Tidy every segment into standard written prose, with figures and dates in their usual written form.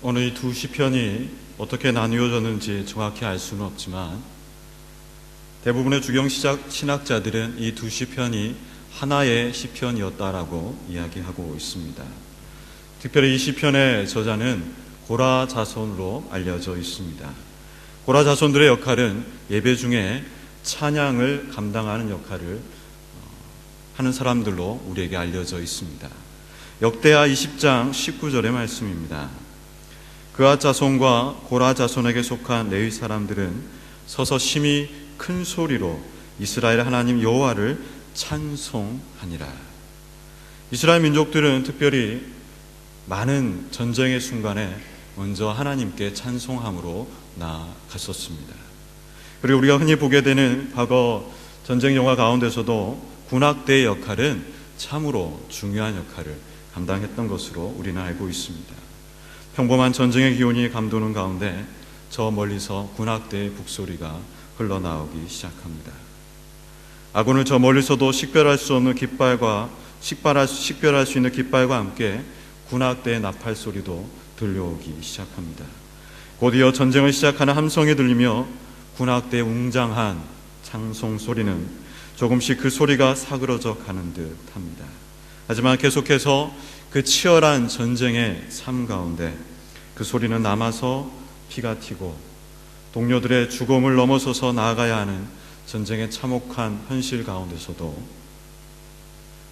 오늘 이 두 시편이 어떻게 나누어졌는지 정확히 알 수는 없지만 대부분의 주경 신학자들은 이 두 시편이 하나의 시편이었다라고 이야기하고 있습니다. 특별히 이 시편의 저자는 고라 자손으로 알려져 있습니다. 고라 자손들의 역할은 예배 중에 찬양을 감당하는 역할을 하는 사람들로 우리에게 알려져 있습니다. 역대하 20장 19절의 말씀입니다. 그앗 자손과 고라 자손에게 속한 레위 사람들은 서서 심히 큰 소리로 이스라엘 하나님 여호와를 찬송하니라. 이스라엘 민족들은 특별히 많은 전쟁의 순간에 먼저 하나님께 찬송함으로 나아갔었습니다. 그리고 우리가 흔히 보게 되는 과거 전쟁 영화 가운데서도 군악대의 역할은 참으로 중요한 역할을 감당했던 것으로 우리는 알고 있습니다. 평범한 전쟁의 기온이 감도는 가운데 저 멀리서 군악대의 북소리가 흘러나오기 시작합니다. 아군을 저 멀리서도 식별할 수 없는 깃발과 식별할 수 있는 깃발과 함께 군악대의 나팔 소리도 들려오기 시작합니다. 곧이어 전쟁을 시작하는 함성이 들리며 군악대의 웅장한 찬송 소리는 조금씩 그 소리가 사그러져 가는 듯 합니다. 하지만 계속해서 그 치열한 전쟁의 삶 가운데 그 소리는 남아서 피가 튀고 동료들의 죽음을 넘어서서 나아가야 하는 전쟁의 참혹한 현실 가운데서도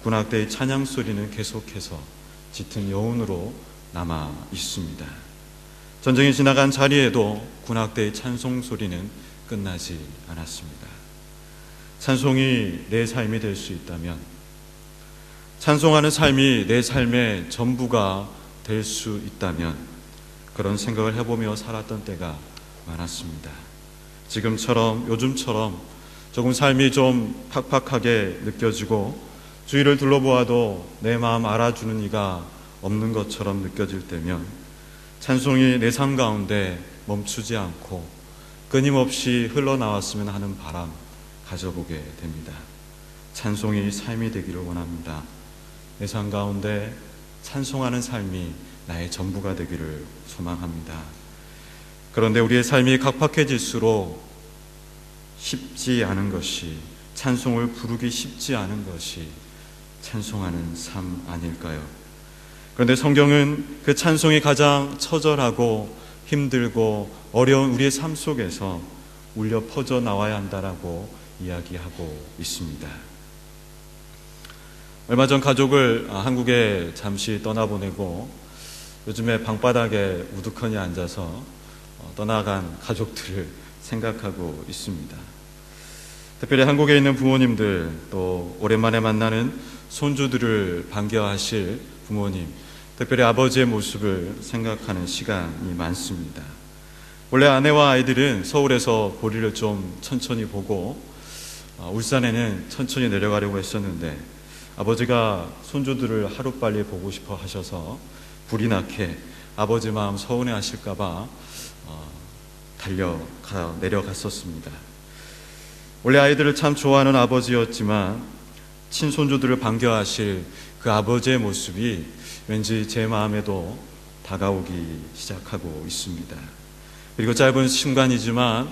군악대의 찬양 소리는 계속해서 짙은 여운으로 남아 있습니다. 전쟁이 지나간 자리에도 군악대의 찬송 소리는 끝나지 않았습니다. 찬송이 내 삶이 될 수 있다면, 찬송하는 삶이 내 삶의 전부가 될 수 있다면 그런 생각을 해보며 살았던 때가 많았습니다. 지금처럼, 요즘처럼 조금 삶이 좀 팍팍하게 느껴지고 주위를 둘러보아도 내 마음 알아주는 이가 없는 것처럼 느껴질 때면 찬송이 내 삶 가운데 멈추지 않고 끊임없이 흘러나왔으면 하는 바람 가져보게 됩니다. 찬송이 삶이 되기를 원합니다. 내 삶 가운데 찬송하는 삶이 나의 전부가 되기를 소망합니다. 그런데 우리의 삶이 각박해질수록 쉽지 않은 것이, 찬송을 부르기 쉽지 않은 것이 찬송하는 삶 아닐까요? 그런데 성경은 그 찬송이 가장 처절하고 힘들고 어려운 우리의 삶 속에서 울려 퍼져 나와야 한다라고 이야기하고 있습니다. 얼마 전 가족을 한국에 잠시 떠나보내고 요즘에 방바닥에 우두커니 앉아서 떠나간 가족들을 생각하고 있습니다. 특별히 한국에 있는 부모님들, 또 오랜만에 만나는 손주들을 반겨하실 부모님, 특별히 아버지의 모습을 생각하는 시간이 많습니다. 원래 아내와 아이들은 서울에서 보리를 좀 천천히 보고 울산에는 천천히 내려가려고 했었는데 아버지가 손주들을 하루빨리 보고 싶어 하셔서 불이 나게 아버지 마음 서운해 하실까봐 내려갔었습니다. 원래 아이들을 참 좋아하는 아버지였지만 친손주들을 반겨하실 그 아버지의 모습이 왠지 제 마음에도 다가오기 시작하고 있습니다. 그리고 짧은 순간이지만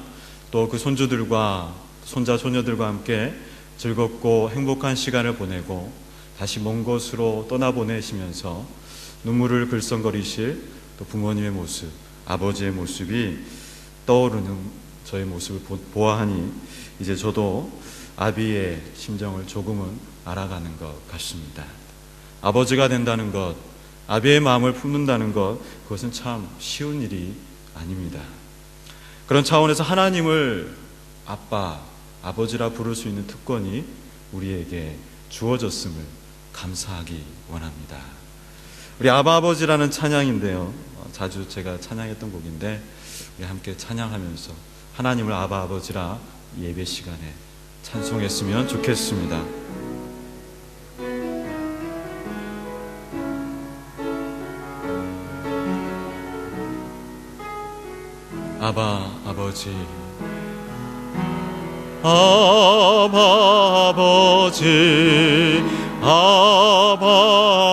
또 그 손주들과 손자 손녀들과 함께 즐겁고 행복한 시간을 보내고 다시 먼 곳으로 떠나보내시면서 눈물을 글썽거리실 또 부모님의 모습, 아버지의 모습이 떠오르는 저의 모습을 보아하니 이제 저도 아비의 심정을 조금은 알아가는 것 같습니다. 아버지가 된다는 것, 아비의 마음을 품는다는 것, 그것은 참 쉬운 일이 아닙니다. 그런 차원에서 하나님을 아빠, 아버지라 부를 수 있는 특권이 우리에게 주어졌음을 감사하기 원합니다. 우리 아바 아버지라는 찬양인데요, 자주 제가 찬양했던 곡인데 우리 함께 찬양하면서 하나님을 아바 아버지라 예배 시간에 찬송했으면 좋겠습니다. 아바 아버지, 아바 아버지, 아바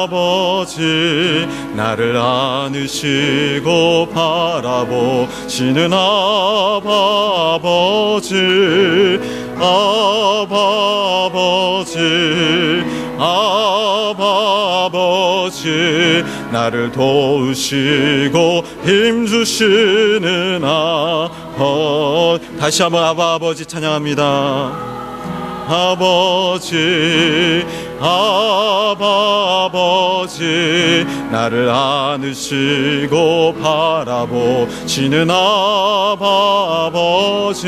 아버지, 나를 안으시고 바라보시는 아버지, 아버지, 나를 도우시고 힘주시는 다시 한번 아버지 찬양합니다. 아버지, 나를 안으시고 바라보시는 아버지,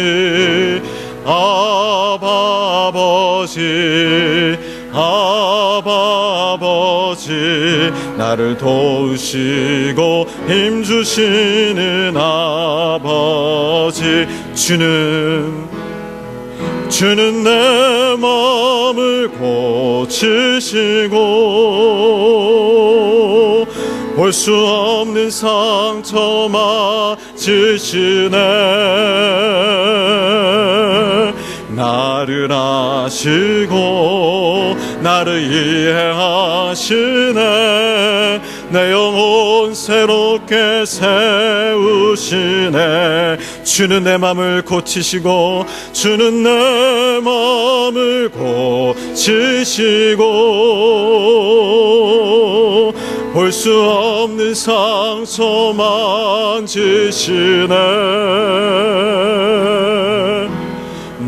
나를 도우시고 힘주시는 아버지. 주는 내 마음을 고치시고 볼 수 없는 상처 맞으시네. 나를 아시고 나를 이해하시네. 내 영혼 새롭게 세우시네. 주는 내 맘을 고치시고, 주는 내 맘을 고치시고 볼 수 없는 상처 만지시네.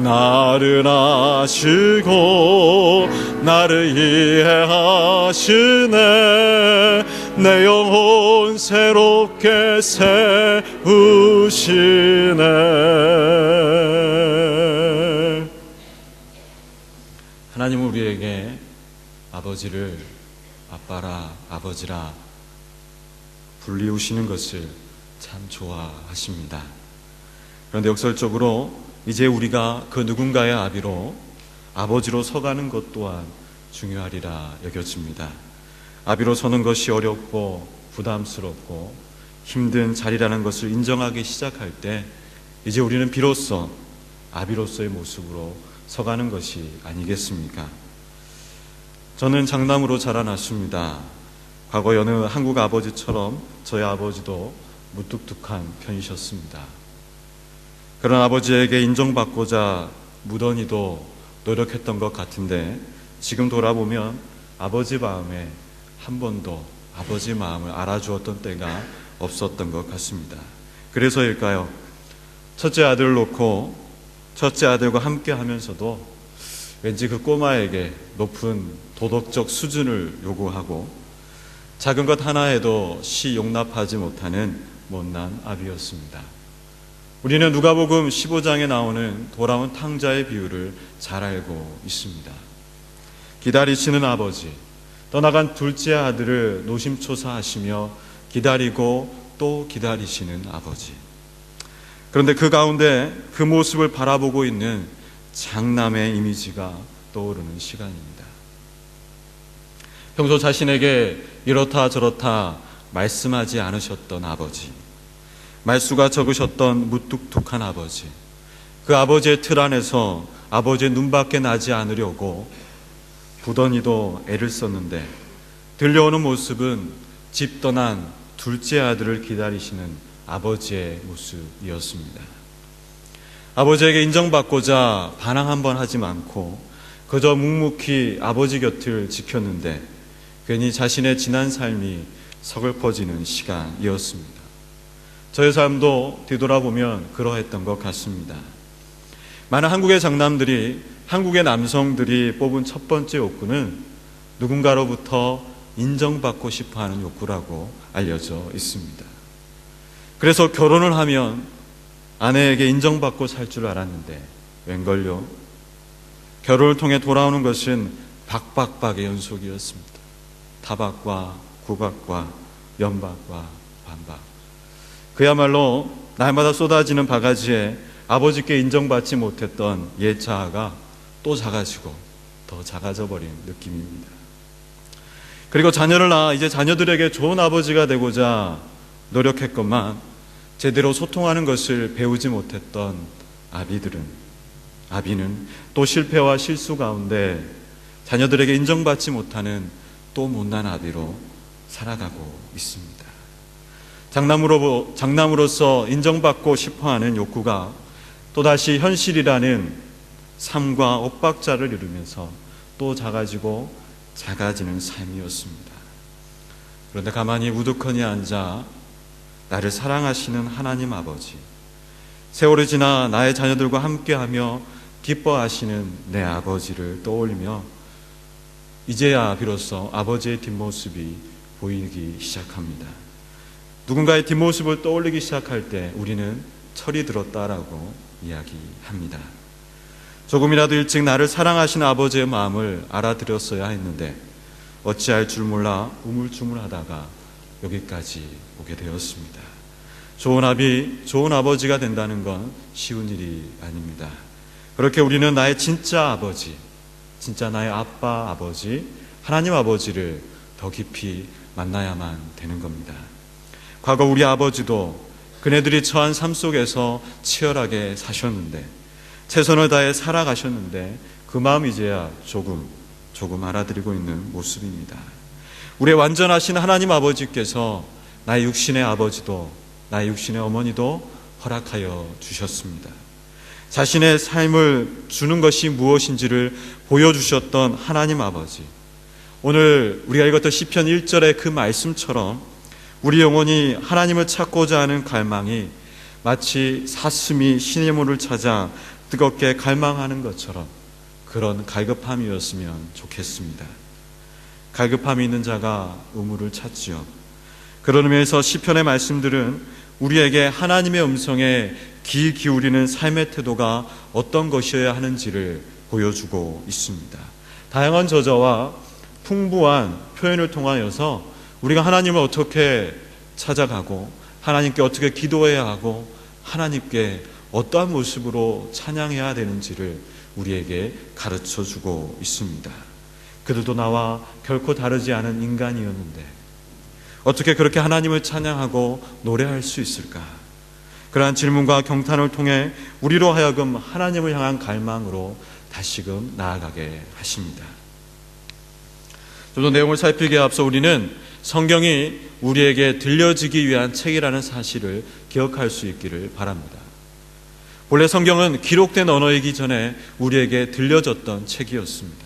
나를 아시고 나를 이해하시네. 내 영혼 새롭게 세우시네. 하나님은 우리에게 아버지를 아빠라, 아버지라 불리우시는 것을 참 좋아하십니다. 그런데 역설적으로 이제 우리가 그 누군가의 아버지로 서가는 것 또한 중요하리라 여겨집니다. 아비로 서는 것이 어렵고 부담스럽고 힘든 자리라는 것을 인정하기 시작할 때 이제 우리는 비로소 아비로서의 모습으로 서가는 것이 아니겠습니까? 저는 장남으로 자라났습니다. 과거 여느 한국 아버지처럼 저희 아버지도 무뚝뚝한 편이셨습니다. 그런 아버지에게 인정받고자 무던히도 노력했던 것 같은데 지금 돌아보면 아버지 마음에 한 번도 아버지 마음을 알아주었던 때가 없었던 것 같습니다. 그래서일까요? 첫째 아들을 놓고 첫째 아들과 함께 하면서도 왠지 그 꼬마에게 높은 도덕적 수준을 요구하고 작은 것 하나에도 시 용납하지 못하는 못난 아비였습니다. 우리는 누가복음 15장에 나오는 돌아온 탕자의 비유를 잘 알고 있습니다. 기다리시는 아버지, 떠나간 둘째 아들을 노심초사하시며 기다리고 또 기다리시는 아버지. 그런데 그 가운데 그 모습을 바라보고 있는 장남의 이미지가 떠오르는 시간입니다. 평소 자신에게 이렇다 저렇다 말씀하지 않으셨던 아버지, 말수가 적으셨던 무뚝뚝한 아버지, 그 아버지의 틀 안에서 아버지의 눈밖에 나지 않으려고 부던히도 애를 썼는데 들려오는 모습은 집 떠난 둘째 아들을 기다리시는 아버지의 모습이었습니다. 아버지에게 인정받고자 반항 한번 하지 않고 그저 묵묵히 아버지 곁을 지켰는데 괜히 자신의 지난 삶이 서글퍼지는 시간이었습니다. 저의 삶도 뒤돌아보면 그러했던 것 같습니다. 많은 한국의 장남들이, 한국의 남성들이 뽑은 첫 번째 욕구는 누군가로부터 인정받고 싶어하는 욕구라고 알려져 있습니다. 그래서 결혼을 하면 아내에게 인정받고 살 줄 알았는데 웬걸요? 결혼을 통해 돌아오는 것은 박박박의 연속이었습니다. 타박과 구박과 연박과 반박. 그야말로 날마다 쏟아지는 바가지에 아버지께 인정받지 못했던 옛 자아가 또 작아지고 더 작아져 버린 느낌입니다. 그리고 자녀를 낳아 이제 자녀들에게 좋은 아버지가 되고자 노력했건만 제대로 소통하는 것을 배우지 못했던 아비는 또 실패와 실수 가운데 자녀들에게 인정받지 못하는 또 못난 아비로 살아가고 있습니다. 장남으로서 인정받고 싶어하는 욕구가 또다시 현실이라는 삶과 엇박자를 이루면서 또 작아지고 작아지는 삶이었습니다. 그런데 가만히 우두커니 앉아 나를 사랑하시는 하나님 아버지, 세월이 지나 나의 자녀들과 함께하며 기뻐하시는 내 아버지를 떠올리며 이제야 비로소 아버지의 뒷모습이 보이기 시작합니다. 누군가의 뒷모습을 떠올리기 시작할 때 우리는 철이 들었다라고 이야기합니다. 조금이라도 일찍 나를 사랑하시는 아버지의 마음을 알아들였어야 했는데 어찌할 줄 몰라 우물쭈물하다가 여기까지 오게 되었습니다. 좋은 아버지가 된다는 건 쉬운 일이 아닙니다. 그렇게 우리는 나의 진짜 아버지, 진짜 나의 아빠, 아버지, 하나님 아버지를 더 깊이 만나야만 되는 겁니다. 과거 우리 아버지도 그네들이 처한 삶 속에서 치열하게 사셨는데, 최선을 다해 살아가셨는데 그 마음 이제야 조금 알아들이고 있는 모습입니다. 우리의 완전하신 하나님 아버지께서 나의 육신의 아버지도 나의 육신의 어머니도 허락하여 주셨습니다. 자신의 삶을 주는 것이 무엇인지를 보여주셨던 하나님 아버지, 오늘 우리가 읽었던 시편 1절의 그 말씀처럼 우리 영혼이 하나님을 찾고자 하는 갈망이 마치 사슴이 신의 물을 찾아 뜨겁게 갈망하는 것처럼 그런 갈급함이었으면 좋겠습니다. 갈급함이 있는 자가 우물을 찾지요. 그런 의미에서 시편의 말씀들은 우리에게 하나님의 음성에 귀 기울이는 삶의 태도가 어떤 것이어야 하는지를 보여주고 있습니다. 다양한 저자와 풍부한 표현을 통하여서 우리가 하나님을 어떻게 찾아가고 하나님께 어떻게 기도해야 하고 하나님께 어떠한 모습으로 찬양해야 되는지를 우리에게 가르쳐주고 있습니다. 그들도 나와 결코 다르지 않은 인간이었는데 어떻게 그렇게 하나님을 찬양하고 노래할 수 있을까? 그러한 질문과 경탄을 통해 우리로 하여금 하나님을 향한 갈망으로 다시금 나아가게 하십니다. 좀 더 내용을 살피기에 앞서 우리는 성경이 우리에게 들려지기 위한 책이라는 사실을 기억할 수 있기를 바랍니다. 본래 성경은 기록된 언어이기 전에 우리에게 들려졌던 책이었습니다.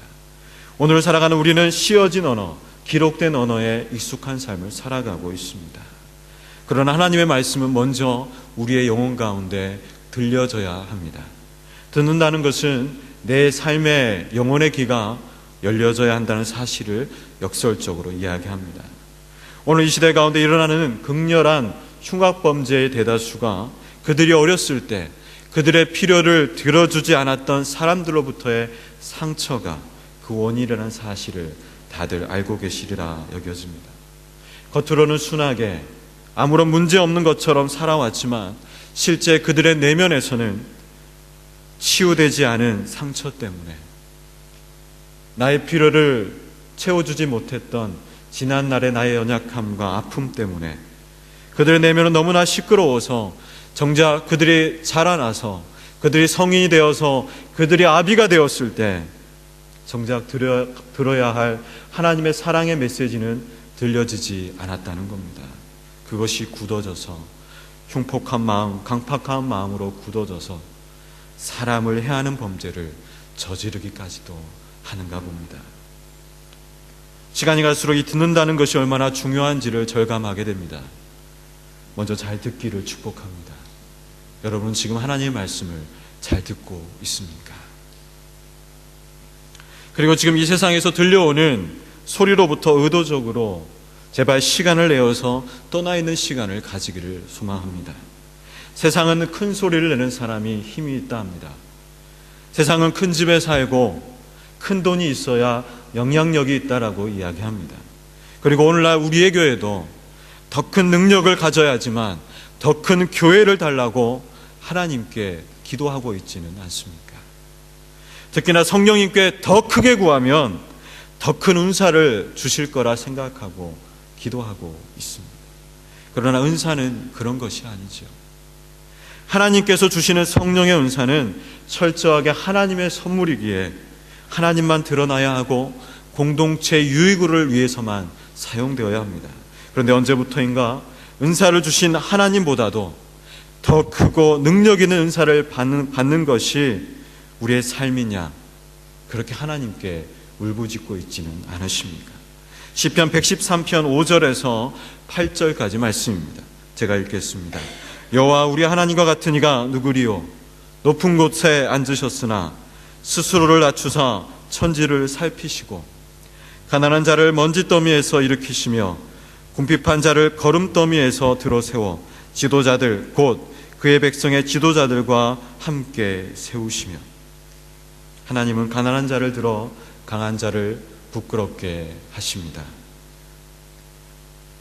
오늘 살아가는 우리는 씌어진 언어, 기록된 언어에 익숙한 삶을 살아가고 있습니다. 그러나 하나님의 말씀은 먼저 우리의 영혼 가운데 들려져야 합니다. 듣는다는 것은 내 삶의 영혼의 귀가 열려져야 한다는 사실을 역설적으로 이야기합니다. 오늘 이 시대 가운데 일어나는 극렬한 흉악범죄의 대다수가 그들이 어렸을 때 그들의 필요를 들어주지 않았던 사람들로부터의 상처가 그 원인이라는 사실을 다들 알고 계시리라 여겨집니다. 겉으로는 순하게 아무런 문제 없는 것처럼 살아왔지만 실제 그들의 내면에서는 치유되지 않은 상처 때문에 나의 필요를 채워주지 못했던 지난날의 나의 연약함과 아픔 때문에 그들의 내면은 너무나 시끄러워서 정작 그들이 자라나서 그들이 성인이 되어서 그들이 아비가 되었을 때 정작 들어야 할 하나님의 사랑의 메시지는 들려지지 않았다는 겁니다. 그것이 굳어져서 흉폭한 마음, 강팍한 마음으로 굳어져서 사람을 해하는 범죄를 저지르기까지도 하는가 봅니다. 시간이 갈수록 이 듣는다는 것이 얼마나 중요한지를 절감하게 됩니다. 먼저 잘 듣기를 축복합니다. 여러분 지금 하나님의 말씀을 잘 듣고 있습니까? 그리고 지금 이 세상에서 들려오는 소리로부터 의도적으로 제발 시간을 내어서 떠나 있는 시간을 가지기를 소망합니다. 세상은 큰 소리를 내는 사람이 힘이 있다 합니다. 세상은 큰 집에 살고 큰 돈이 있어야 영향력이 있다라고 이야기합니다. 그리고 오늘날 우리의 교회도 더 큰 능력을 가져야지만 더 큰 교회를 달라고 하나님께 기도하고 있지는 않습니까? 특히나 성령님께 더 크게 구하면 더 큰 은사를 주실 거라 생각하고 기도하고 있습니다. 그러나 은사는 그런 것이 아니죠. 하나님께서 주시는 성령의 은사는 철저하게 하나님의 선물이기에 하나님만 드러나야 하고 공동체 유익을 위해서만 사용되어야 합니다. 그런데 언제부터인가 은사를 주신 하나님보다도 더 크고 능력 있는 은사를 받는 것이 우리의 삶이냐, 그렇게 하나님께 울부짖고 있지는 않으십니까? 시편 113편 5절에서 8절까지 말씀입니다. 제가 읽겠습니다. 여호와 우리 하나님과 같은 이가 누구리요? 높은 곳에 앉으셨으나 스스로를 낮추사 천지를 살피시고 가난한 자를 먼지더미에서 일으키시며 궁핍한 자를 거름더미에서 들어세워 지도자들 곧 그의 백성의 지도자들과 함께 세우시며. 하나님은 가난한 자를 들어 강한 자를 부끄럽게 하십니다.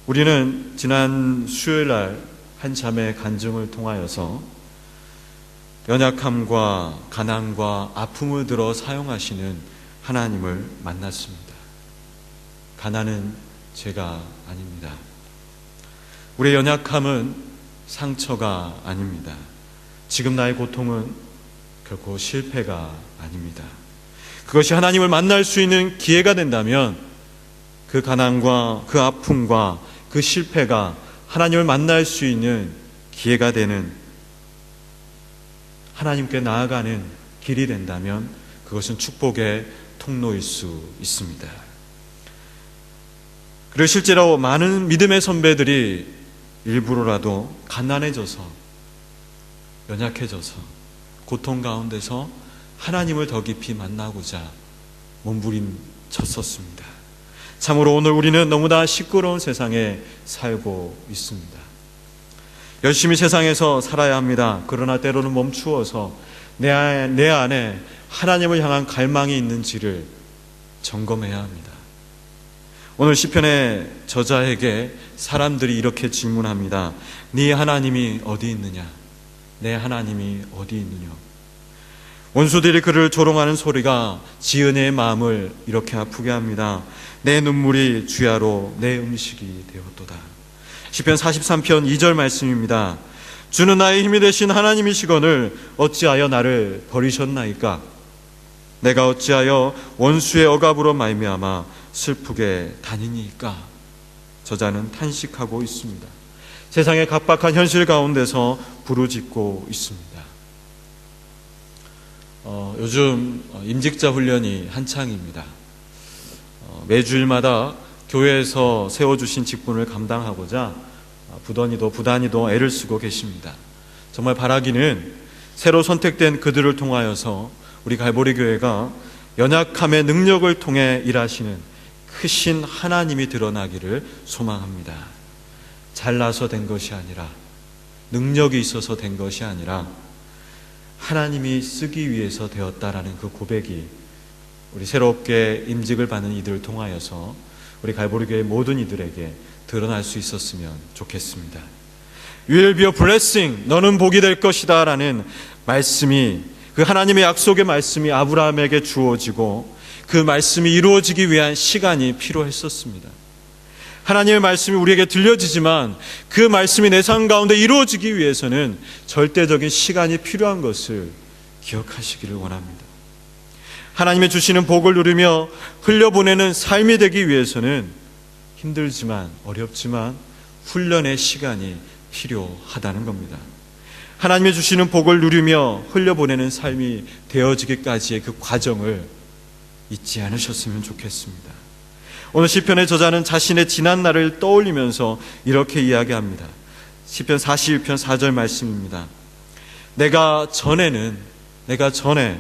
우리는 지난 수요일 날 한 자매의 간증을 통하여서 연약함과 가난과 아픔을 들어 사용하시는 하나님을 만났습니다. 가난은 죄가 아닙니다. 우리의 연약함은 상처가 아닙니다. 지금 나의 고통은 결코 실패가 아닙니다. 그것이 하나님을 만날 수 있는 기회가 된다면 그 가난과 그 아픔과 그 실패가 하나님을 만날 수 있는 기회가 되는, 하나님께 나아가는 길이 된다면 그것은 축복의 통로일 수 있습니다. 그리고 실제로 많은 믿음의 선배들이 일부러라도 가난해져서, 연약해져서, 고통 가운데서 하나님을 더 깊이 만나고자 몸부림쳤었습니다. 참으로 오늘 우리는 너무나 시끄러운 세상에 살고 있습니다. 열심히 세상에서 살아야 합니다. 그러나 때로는 멈추어서 내 안에 하나님을 향한 갈망이 있는지를 점검해야 합니다. 오늘 시편의 저자에게 사람들이 이렇게 질문합니다. 네 하나님이 어디 있느냐? 내 하나님이 어디 있느냐? 원수들이 그를 조롱하는 소리가 지은의 마음을 이렇게 아프게 합니다. 내 눈물이 주야로 내 음식이 되었도다. 시편 43편 2절 말씀입니다. 주는 나의 힘이 되신 하나님이시거늘 어찌하여 나를 버리셨나이까? 내가 어찌하여 원수의 억압으로 말미암아 슬프게 다니니까? 저자는 탄식하고 있습니다. 세상의 각박한 현실 가운데서 부르짖고 있습니다. 요즘 임직자 훈련이 한창입니다. 매주일마다 교회에서 세워주신 직분을 감당하고자 부단히도 애를 쓰고 계십니다. 정말 바라기는 새로 선택된 그들을 통하여서 우리 갈보리 교회가 연약함의 능력을 통해 일하시는 크신 하나님이 드러나기를 소망합니다. 잘나서 된 것이 아니라, 능력이 있어서 된 것이 아니라 하나님이 쓰기 위해서 되었다라는 그 고백이 우리 새롭게 임직을 받는 이들을 통하여서 우리 갈보리 교회 모든 이들에게 드러날 수 있었으면 좋겠습니다. You will be a blessing. 너는 복이 될 것이다 라는 말씀이, 그 하나님의 약속의 말씀이 아브라함에게 주어지고 그 말씀이 이루어지기 위한 시간이 필요했었습니다. 하나님의 말씀이 우리에게 들려지지만 그 말씀이 내 삶 가운데 이루어지기 위해서는 절대적인 시간이 필요한 것을 기억하시기를 원합니다. 하나님의 주시는 복을 누리며 흘려보내는 삶이 되기 위해서는 힘들지만 어렵지만 훈련의 시간이 필요하다는 겁니다. 하나님의 주시는 복을 누리며 흘려보내는 삶이 되어지기까지의 그 과정을 잊지 않으셨으면 좋겠습니다. 오늘 시편의 저자는 자신의 지난 날을 떠올리면서 이렇게 이야기합니다. 시편 41편 4절 말씀입니다. 내가 전에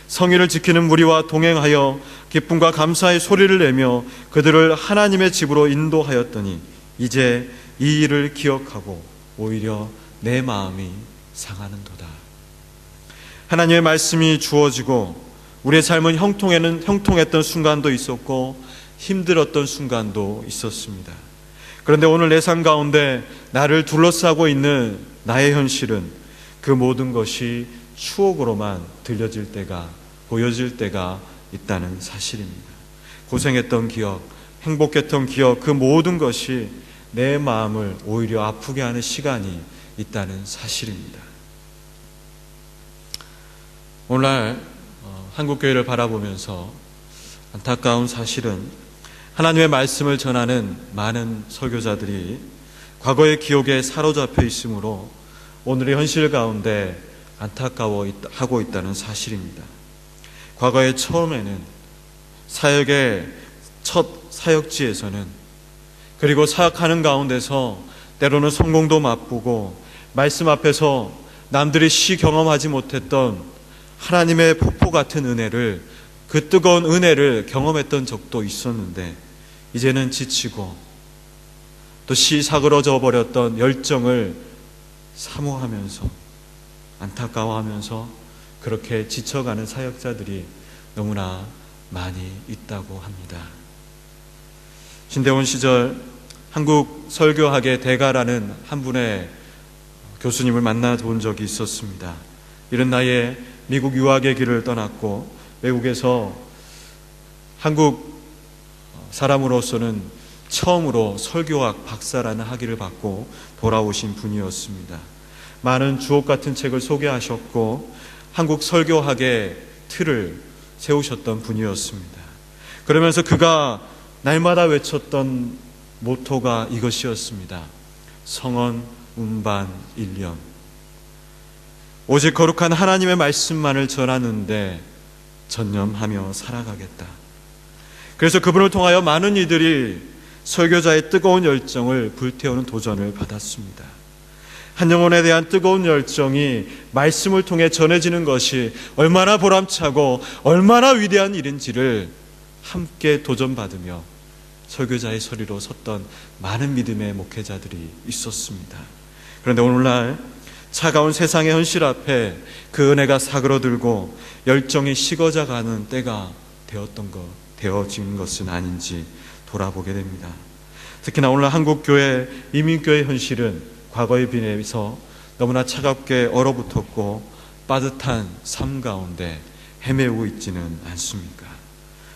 성의를 지키는 무리와 동행하여 기쁨과 감사의 소리를 내며 그들을 하나님의 집으로 인도하였더니 이제 이 일을 기억하고 오히려 내 마음이 상하는도다. 하나님의 말씀이 주어지고 우리의 삶은 형통했던 순간도 있었고 힘들었던 순간도 있었습니다. 그런데 오늘 내 삶 가운데 나를 둘러싸고 있는 나의 현실은 그 모든 것이 추억으로만 들려질 때가, 보여질 때가 있다는 사실입니다. 고생했던 기억, 행복했던 기억, 그 모든 것이 내 마음을 오히려 아프게 하는 시간이 있다는 사실입니다. 오늘날 한국교회를 바라보면서 안타까운 사실은 하나님의 말씀을 전하는 많은 설교자들이 과거의 기억에 사로잡혀 있으므로 오늘의 현실 가운데 안타까워하고 있다는 사실입니다. 과거의 처음에는 사역의 첫 사역지에서는, 그리고 사역하는 가운데서 때로는 성공도 맛보고 말씀 앞에서 남들이 경험하지 못했던 하나님의 폭포 같은 은혜를, 그 뜨거운 은혜를 경험했던 적도 있었는데, 이제는 지치고 또 사그러져 버렸던 열정을 사모하면서 안타까워하면서 그렇게 지쳐가는 사역자들이 너무나 많이 있다고 합니다. 신대원 시절 한국 설교학의 대가라는 한 분의 교수님을 만나본 적이 있었습니다. 이른 나이에 미국 유학의 길을 떠났고 외국에서 한국 사람으로서는 처음으로 설교학 박사라는 학위를 받고 돌아오신 분이었습니다. 많은 주옥 같은 책을 소개하셨고 한국 설교학의 틀을 세우셨던 분이었습니다. 그러면서 그가 날마다 외쳤던 모토가 이것이었습니다. 성언, 운반, 일념. 오직 거룩한 하나님의 말씀만을 전하는데 전념하며 살아가겠다. 그래서 그분을 통하여 많은 이들이 설교자의 뜨거운 열정을 불태우는 도전을 받았습니다. 한 영혼에 대한 뜨거운 열정이 말씀을 통해 전해지는 것이 얼마나 보람차고 얼마나 위대한 일인지를 함께 도전받으며 설교자의 서리로 섰던 많은 믿음의 목회자들이 있었습니다. 그런데 오늘날 차가운 세상의 현실 앞에 그 은혜가 사그러들고 열정이 식어져가는 때가 되어진 것은 아닌지 돌아보게 됩니다. 특히나 오늘 한국교회, 이민교회 현실은 과거에 비해서 너무나 차갑게 얼어붙었고 빠듯한 삶 가운데 헤매고 있지는 않습니까?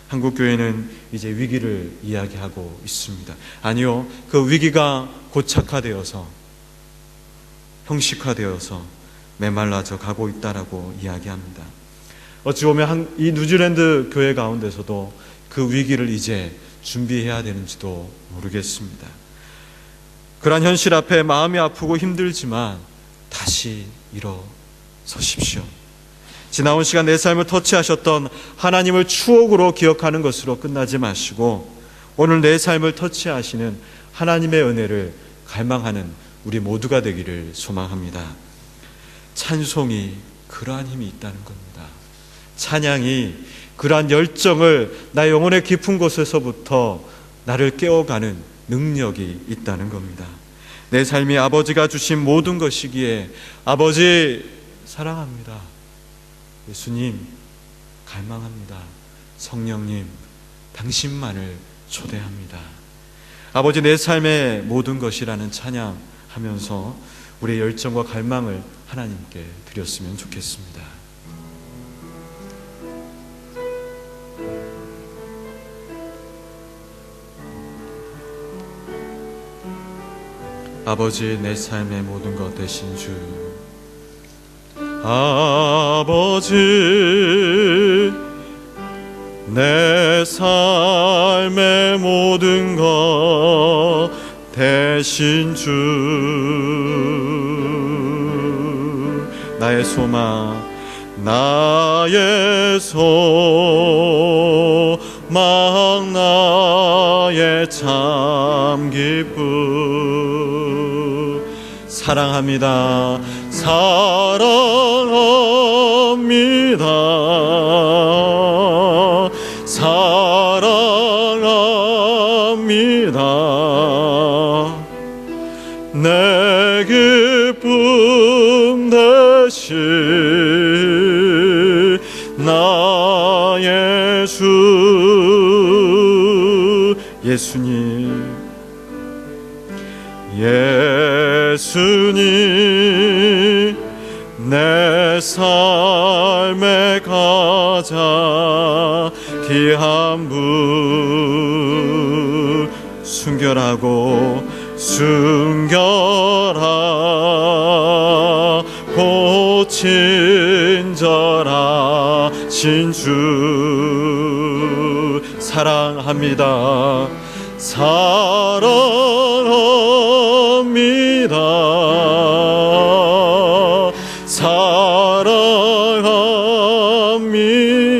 한국교회는 이제 위기를 이야기하고 있습니다. 아니요, 그 위기가 고착화되어서 형식화되어서 메말라져 가고 있다라고 이야기합니다. 어찌 보면 이 뉴질랜드 교회 가운데서도 그 위기를 이제 준비해야 되는지도 모르겠습니다. 그러한 현실 앞에 마음이 아프고 힘들지만 다시 일어서십시오. 지나온 시간 내 삶을 터치하셨던 하나님을 추억으로 기억하는 것으로 끝나지 마시고 오늘 내 삶을 터치하시는 하나님의 은혜를 갈망하는 우리 모두가 되기를 소망합니다. 찬송이 그러한 힘이 있다는 겁니다. 찬양이 그러한 열정을 나 영혼의 깊은 곳에서부터 나를 깨워가는 능력이 있다는 겁니다. 내 삶이 아버지가 주신 모든 것이기에 아버지 사랑합니다. 예수님 갈망합니다. 성령님 당신만을 초대합니다. 아버지 내 삶의 모든 것이라는 찬양하면서 우리의 열정과 갈망을 하나님께 드렸으면 좋겠습니다. 아버지 내 삶의 모든 것 되신 주, 아버지 내 삶의 모든 것 되신 주, 나의 소망, 나의 소망, 나의 참 기쁨, 사랑합니다. 사랑합니다. 사랑합니다. 내 기쁨 대신 나의 주 예수님, 예수님 내 삶의 가장 귀한 분, 순결하고 순결하고 친절하신 주, 사랑합니다. 사랑합니다.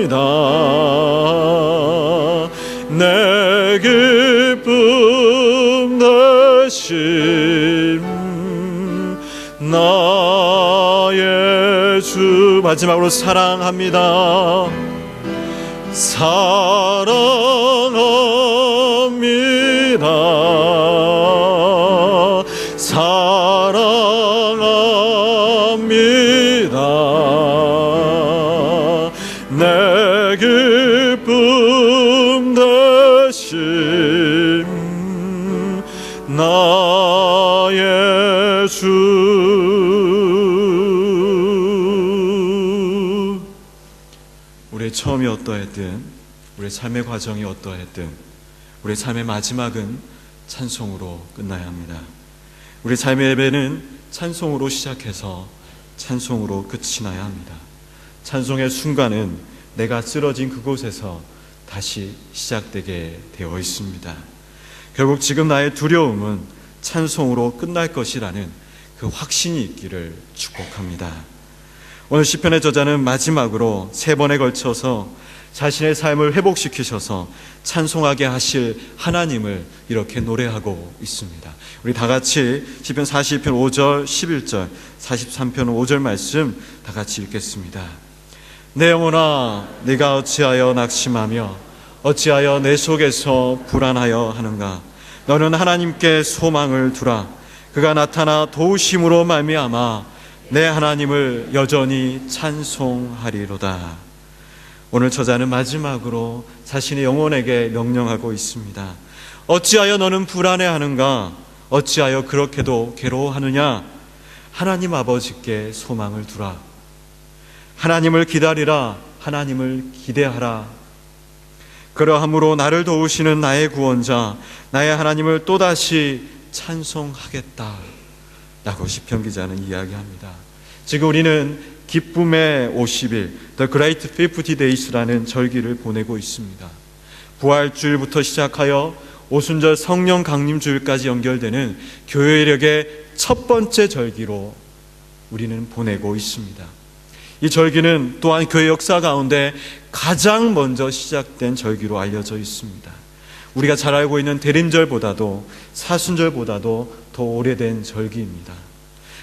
사랑합니다. 내 기쁨 대신 나의 주. 마지막으로 사랑합니다. 사랑합니다. 사랑합니다. 내 기쁨 대신 나의 주. 우리의 처음이 어떠했든, 우리의 삶의 과정이 어떠했든, 우리의 삶의 마지막은 찬송으로 끝나야 합니다. 우리 삶의 예배는 찬송으로 시작해서 찬송으로 끝이 나야 합니다. 찬송의 순간은 내가 쓰러진 그곳에서 다시 시작되게 되어 있습니다. 결국 지금 나의 두려움은 찬송으로 끝날 것이라는 그 확신이 있기를 축복합니다. 오늘 시편의 저자는 마지막으로 3번에 걸쳐서 자신의 삶을 회복시키셔서 찬송하게 하실 하나님을 이렇게 노래하고 있습니다. 우리 다 같이 시편 42편 5절, 11절, 43편 5절 말씀 다 같이 읽겠습니다. 내 영혼아, 네가 어찌하여 낙심하며 어찌하여 내 속에서 불안하여 하는가? 너는 하나님께 소망을 두라. 그가 나타나 도우심으로 말미암아 내 하나님을 여전히 찬송하리로다. 오늘 저자는 마지막으로 자신의 영혼에게 명령하고 있습니다. 어찌하여 너는 불안해하는가? 어찌하여 그렇게도 괴로워하느냐? 하나님 아버지께 소망을 두라. 하나님을 기다리라. 하나님을 기대하라. 그러함으로 나를 도우시는 나의 구원자, 나의 하나님을 또다시 찬송하겠다 라고 시편 기자는 이야기합니다. 지금 우리는 기쁨의 50일, The Great 50 Days라는 절기를 보내고 있습니다. 부활주일부터 시작하여 오순절 성령 강림주일까지 연결되는 교회력의 첫 번째 절기로 우리는 보내고 있습니다. 이 절기는 또한 교회 역사 가운데 가장 먼저 시작된 절기로 알려져 있습니다. 우리가 잘 알고 있는 대림절보다도 사순절보다도 더 오래된 절기입니다.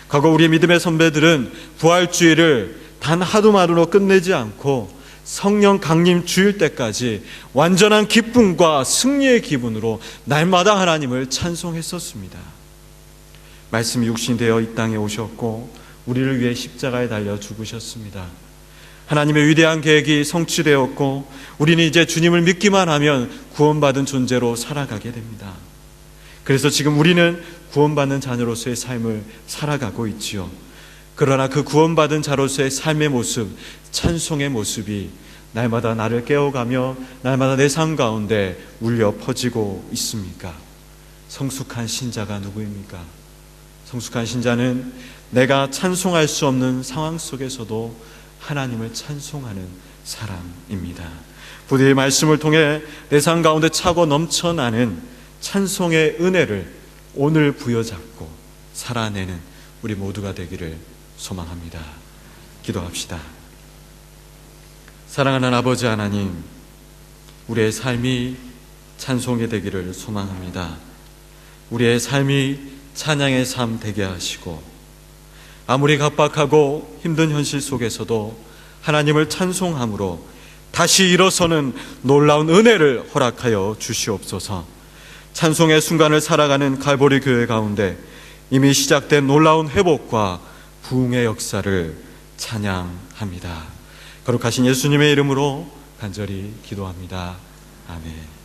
과거 우리의 믿음의 선배들은 부활주일을 단 하루만으로 끝내지 않고 성령 강림 주일 때까지 완전한 기쁨과 승리의 기분으로 날마다 하나님을 찬송했었습니다. 말씀이 육신되어 이 땅에 오셨고 우리를 위해 십자가에 달려 죽으셨습니다. 하나님의 위대한 계획이 성취되었고 우리는 이제 주님을 믿기만 하면 구원받은 존재로 살아가게 됩니다. 그래서 지금 우리는 구원받는 자녀로서의 삶을 살아가고 있지요. 그러나 그 구원받은 자로서의 삶의 모습, 찬송의 모습이 날마다 나를 깨워가며 날마다 내 삶 가운데 울려 퍼지고 있습니까? 성숙한 신자가 누구입니까? 성숙한 신자는 내가 찬송할 수 없는 상황 속에서도 하나님을 찬송하는 사람입니다. 부디 이 말씀을 통해 내 삶 가운데 차고 넘쳐나는 찬송의 은혜를 오늘 부여잡고 살아내는 우리 모두가 되기를 소망합니다. 기도합시다. 사랑하는 아버지 하나님, 우리의 삶이 찬송이 되기를 소망합니다. 우리의 삶이 찬양의 삶 되게 하시고 아무리 각박하고 힘든 현실 속에서도 하나님을 찬송함으로 다시 일어서는 놀라운 은혜를 허락하여 주시옵소서. 찬송의 순간을 살아가는 갈보리 교회 가운데 이미 시작된 놀라운 회복과 부흥의 역사를 찬양합니다. 거룩하신 예수님의 이름으로 간절히 기도합니다. 아멘.